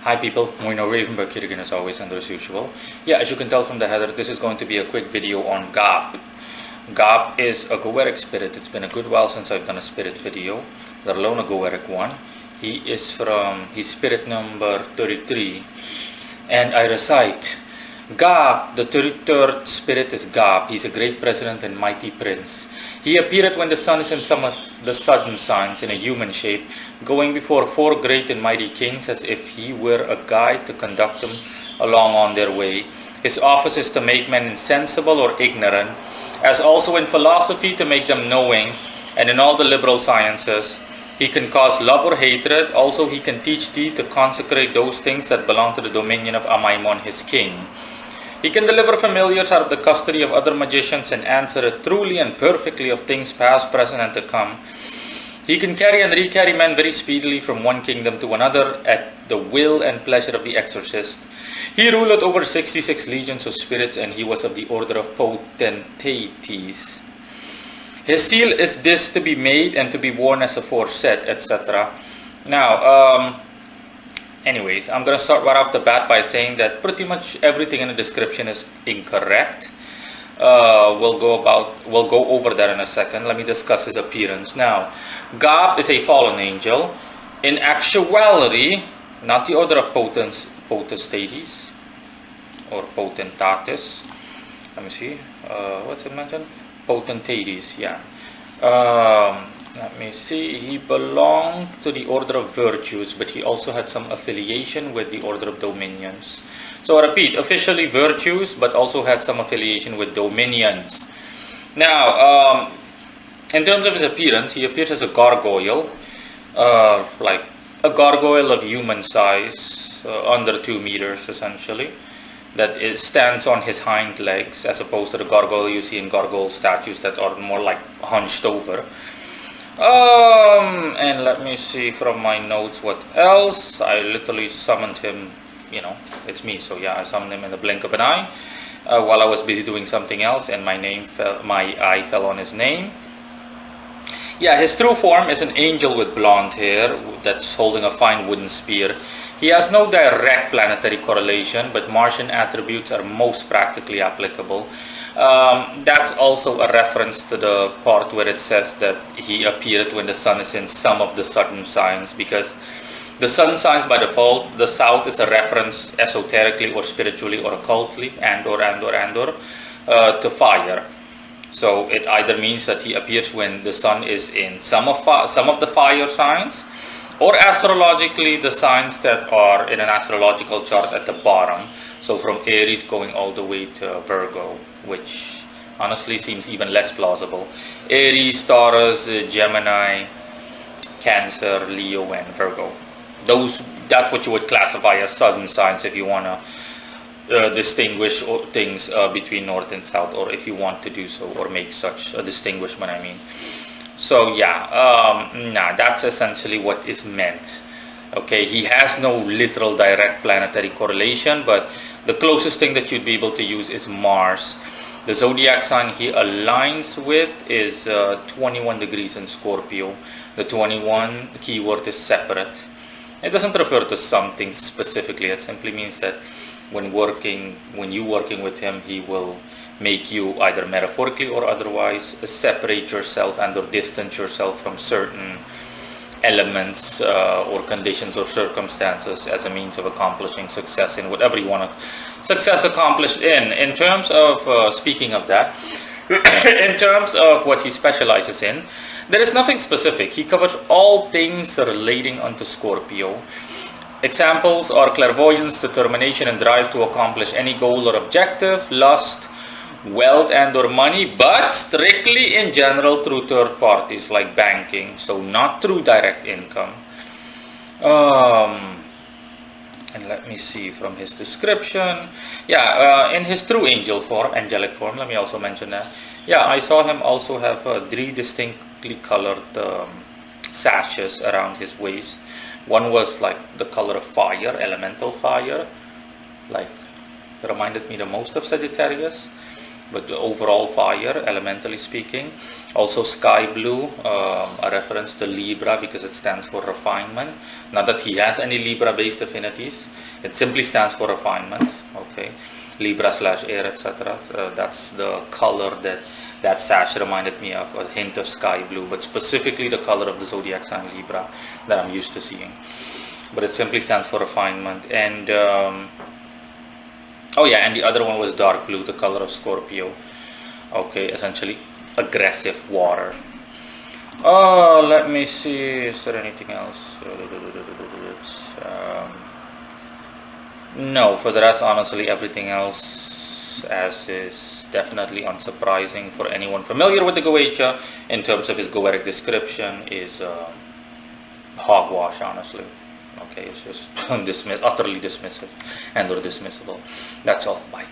Hi people, Moino Ravenberg here again as always and as usual. Yeah, as you can tell from the header, this is going to be a quick video on Gäap. Gäap is a goetic spirit. It's been a good while since I've done a spirit video, let alone a goetic one. He's spirit number 33, and I recite, Gäap, the 33rd spirit is Gäap. He's a great president and mighty prince. He appeared when the sun is in some of the sudden signs in a human shape, going before 4 great and mighty kings as if he were a guide to conduct them along on their way. His office is to make men insensible or ignorant, as also in philosophy to make them knowing, and in all the liberal sciences. He can cause love or hatred. Also he can teach thee to consecrate those things that belong to the dominion of Amaimon, his king. He can deliver familiars out of the custody of other magicians and answer it truly and perfectly of things past, present, and to come. He can carry and recarry men very speedily from one kingdom to another at the will and pleasure of the exorcist. He ruled over 66 legions of spirits, and he was of the order of potentates. His seal is this to be made and to be worn as aforesaid, etc. Now, anyways, I'm going to start right off the bat by saying that pretty much everything in the description is incorrect. We'll go over that in a second. Let me discuss his appearance. Now, Gäap is a fallen angel. In actuality, not the order of potestates or potentates. Let me see. What's it mentioned? Potentates, yeah. Let me see, he belonged to the order of virtues, but he also had some affiliation with the order of dominions. So I repeat, officially virtues, but also had some affiliation with dominions. Now, in terms of his appearance, he appears as a gargoyle, like a gargoyle of human size, under 2 meters essentially, that it stands on his hind legs, as opposed to the gargoyle you see in gargoyle statues that are more like hunched over. And let me see from my notes what else. I literally summoned him, you know, it's me, so yeah, I summoned him in the blink of an eye while I was busy doing something else, and my eye fell on his name. Yeah, his true form is an angel with blonde hair that's holding a fine wooden spear. He has no direct planetary correlation, but Martian attributes are most practically applicable. That's also a reference to the part where it says that he appeared when the sun is in some of the sudden signs, because the sun signs by default, the south is a reference esoterically or spiritually or occultly and/or to fire. So it either means that he appears when the sun is in some of the fire signs, or astrologically the signs that are in an astrological chart at the bottom. So from Aries going all the way to Virgo, which honestly seems even less plausible. Aries, Taurus, Gemini, Cancer, Leo, and Virgo. That's what you would classify as sudden signs if you want to distinguish things between north and south, or if you want to do so, or make such a distinguishment, I mean. So yeah, that's essentially what is meant. Okay, he has no literal direct planetary correlation, but the closest thing that you'd be able to use is Mars. The zodiac sign he aligns with is 21 degrees in Scorpio. The 21 keyword is separate. It doesn't refer to something specifically. It simply means that when you're working with him, he will make you either metaphorically or otherwise separate yourself and or distance yourself from certain elements or conditions or circumstances as a means of accomplishing success in whatever you want to success accomplished in. In terms of speaking of that, in terms of what he specializes in, there is nothing specific. He covers all things relating unto Scorpio. Examples are clairvoyance, determination and drive to accomplish any goal or objective, lust, wealth and or money, but strictly in general through third parties like banking, so not through direct income. And let me see from his description. Yeah, in his true angelic form, let me also mention that. Yeah, I saw him also have 3 distinctly colored sashes around his waist. One was like the color of fire, elemental fire, like reminded me the most of Sagittarius. but the overall fire, elementally speaking. Also sky blue, a reference to Libra because it stands for refinement. Not that he has any Libra based affinities, it simply stands for refinement. Okay, Libra slash air, etc. That's the color that sash reminded me of, a hint of sky blue, but specifically the color of the zodiac sign Libra that I'm used to seeing. But it simply stands for refinement. And oh yeah, and the other one was dark blue, the color of Scorpio. Okay, essentially aggressive water. Let me see, is there anything else? No, for the rest, honestly, everything else as is definitely unsurprising for anyone familiar with the Goetia in terms of his goetic description is hogwash, honestly. Okay, it's just utterly dismissive and or dismissible. That's all. Bye.